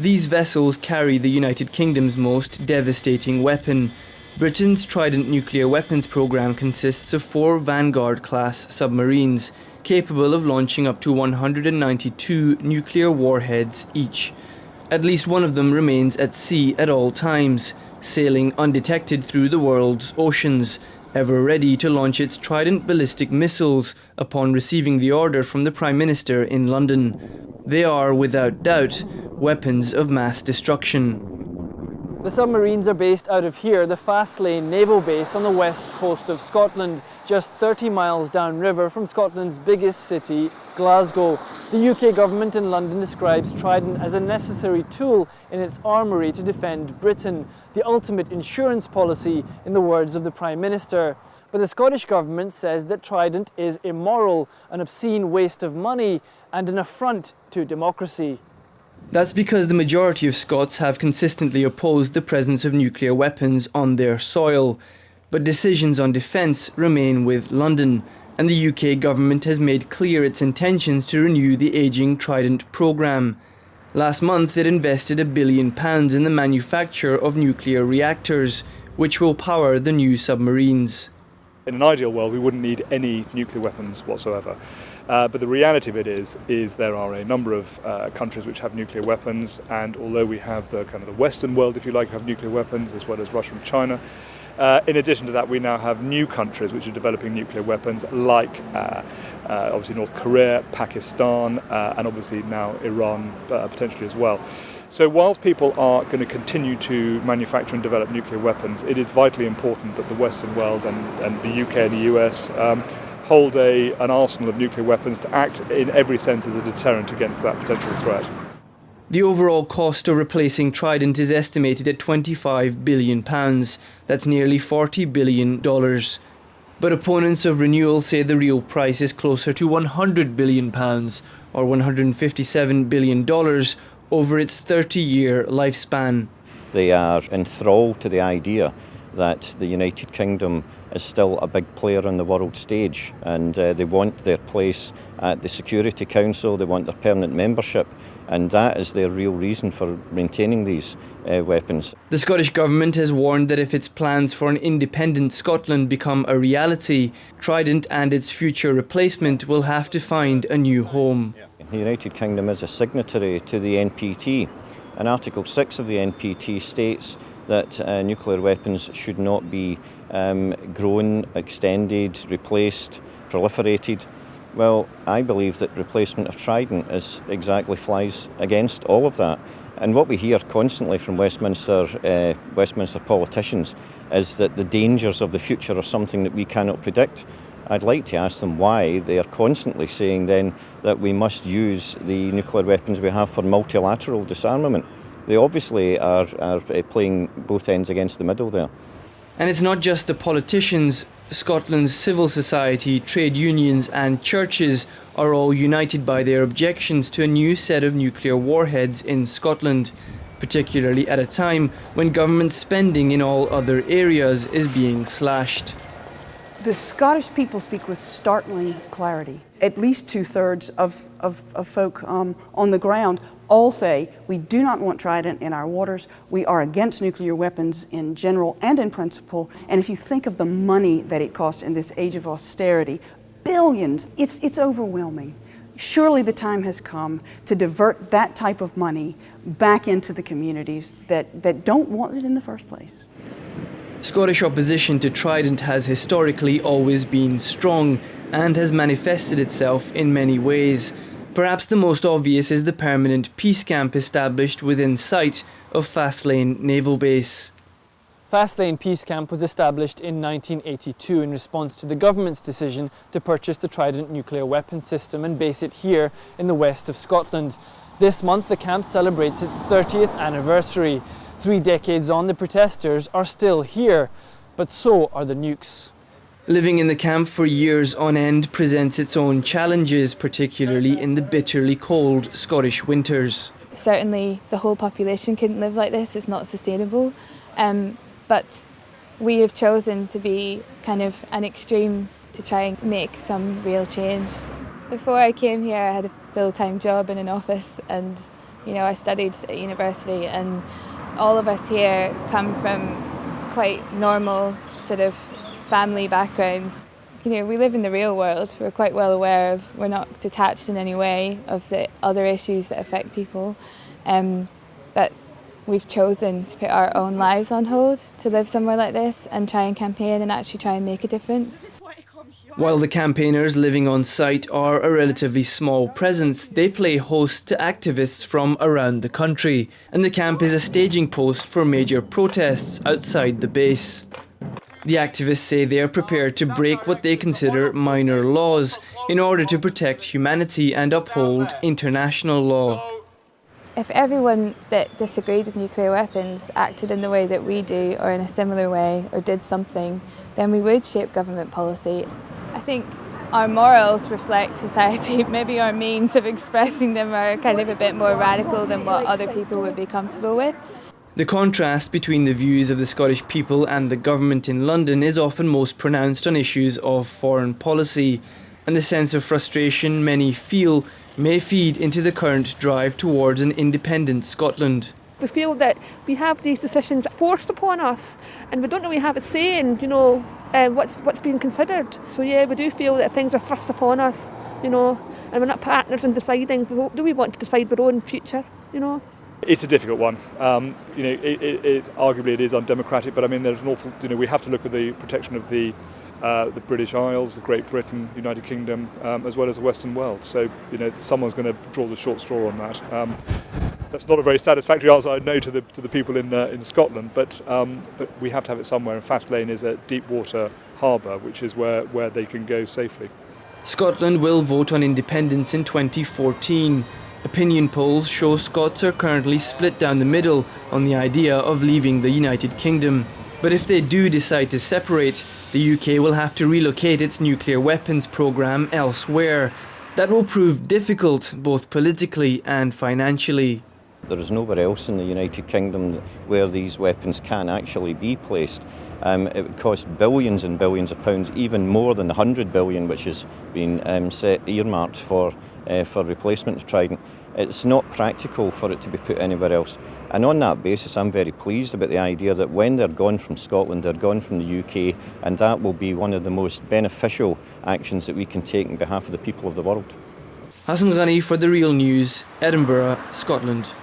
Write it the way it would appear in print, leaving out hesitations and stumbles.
These vessels carry the United Kingdom's most devastating weapon. Britain's Trident nuclear weapons programme consists of 4 Vanguard-class submarines, capable of launching up to 192 nuclear warheads each. At least one of them remains at sea at all times, sailing undetected through the world's oceans, ever ready to launch its Trident ballistic missiles upon receiving the order from the Prime Minister in London. They are, without doubt, weapons of mass destruction. The submarines are based out of here, the Faslane naval base on the west coast of Scotland, just 30 miles downriver from Scotland's biggest city, Glasgow. The UK government in London describes Trident as a necessary tool in its armoury to defend Britain, the ultimate insurance policy, in the words of the Prime Minister. But the Scottish government says that Trident is immoral, an obscene waste of money, and an affront to democracy. That's because the majority of Scots have consistently opposed the presence of nuclear weapons on their soil. But decisions on defence remain with London, and the UK government has made clear its intentions to renew the ageing Trident programme. Last month it invested £1 billion in the manufacture of nuclear reactors, which will power the new submarines. In an ideal world, we wouldn't need any nuclear weapons whatsoever. But the reality of it is there are a number of countries which have nuclear weapons, and although we have the kind of the Western world, if you like, have nuclear weapons, as well as Russia and China, in addition to that, we now have new countries which are developing nuclear weapons, like obviously North Korea, Pakistan, and obviously now Iran potentially as well. So whilst people are going to continue to manufacture and develop nuclear weapons, it is vitally important that the Western world and the UK and the US hold an arsenal of nuclear weapons to act in every sense as a deterrent against that potential threat. The overall cost of replacing Trident is estimated at £25 billion. That's nearly $40 billion. But opponents of renewal say the real price is closer to £100 billion, or $157 billion, over its 30-year lifespan. They are enthralled to the idea that the United Kingdom is still a big player on the world stage, and they want their place at the Security Council, they want their permanent membership, and that is their real reason for maintaining these weapons. The Scottish Government has warned that if its plans for an independent Scotland become a reality, Trident and its future replacement will have to find a new home. The United Kingdom is a signatory to the NPT, and Article 6 of the NPT states that nuclear weapons should not be grown, extended, replaced, proliferated. Well, I believe that replacement of Trident exactly flies against all of that. And what we hear constantly from Westminster politicians is that the dangers of the future are something that we cannot predict. I'd like to ask them why they are constantly saying then that we must use the nuclear weapons we have for multilateral disarmament. They obviously are playing both ends against the middle there. And it's not just the politicians. Scotland's civil society, trade unions and churches are all united by their objections to a new set of nuclear warheads in Scotland, particularly at a time when government spending in all other areas is being slashed. The Scottish people speak with startling clarity. At least 2/3 of folk on the ground all say, we do not want Trident in our waters, we are against nuclear weapons in general and in principle, and if you think of the money that it costs in this age of austerity, billions, it's overwhelming. Surely the time has come to divert that type of money back into the communities that don't want it in the first place. Scottish opposition to Trident has historically always been strong and has manifested itself in many ways. Perhaps the most obvious is the permanent peace camp established within sight of Faslane Naval Base. Faslane Peace Camp was established in 1982 in response to the government's decision to purchase the Trident nuclear weapons system and base it here in the west of Scotland. This month the camp celebrates its 30th anniversary. 3 decades on, the protesters are still here, but so are the Nukes. Living in the camp for years on end presents its own challenges, particularly in the bitterly cold Scottish winters. Certainly the whole population couldn't live like this, it's not sustainable. But we have chosen to be kind of an extreme to try and make some real change. Before I came here I had a full-time job in an office, and You know, I studied at university, and all of us here come from quite normal sort of family backgrounds. You know, we live in the real world. We're quite well aware of, we're not detached in any way of the other issues that affect people. But we've chosen to put our own lives on hold to live somewhere like this and try and campaign and actually try and make a difference. While the campaigners living on site are a relatively small presence, they play host to activists from around the country, and the camp is a staging post for major protests outside the base. The activists say they are prepared to break what they consider minor laws in order to protect humanity and uphold international law. If everyone that disagreed with nuclear weapons acted in the way that we do, or in a similar way, or did something, then we would shape government policy. I think our morals reflect society. Maybe our means of expressing them are kind of a bit more radical than what other people would be comfortable with. The contrast between the views of the Scottish people and the government in London is often most pronounced on issues of foreign policy, and the sense of frustration many feel may feed into the current drive towards an independent Scotland. We feel that we have these decisions forced upon us, and we don't really have a say in, what's being considered. So yeah, we do feel that things are thrust upon us, and we're not partners in deciding. Do we want to decide our own future, It's a difficult one. Arguably it is undemocratic, but I mean there's an awful. We have to look at the protection of the British Isles, the Great Britain, United Kingdom, as well as the Western world. So someone's going to draw the short straw on that. That's not a very satisfactory answer, I know, to the people in Scotland, but we have to have it somewhere. And Fastlane is a deep water harbour, which is where they can go safely. Scotland will vote on independence in 2014. Opinion polls show Scots are currently split down the middle on the idea of leaving the United Kingdom. But if they do decide to separate, the UK will have to relocate its nuclear weapons programme elsewhere. That will prove difficult, both politically and financially. There is nowhere else in the United Kingdom where these weapons can actually be placed. It would cost billions and billions of pounds, even more than the 100 billion which has been earmarked for replacement of Trident. It's not practical for it to be put anywhere else. And on that basis, I'm very pleased about the idea that when they're gone from Scotland, they're gone from the UK, and that will be one of the most beneficial actions that we can take on behalf of the people of the world. Hassan Ghani for The Real News, Edinburgh, Scotland.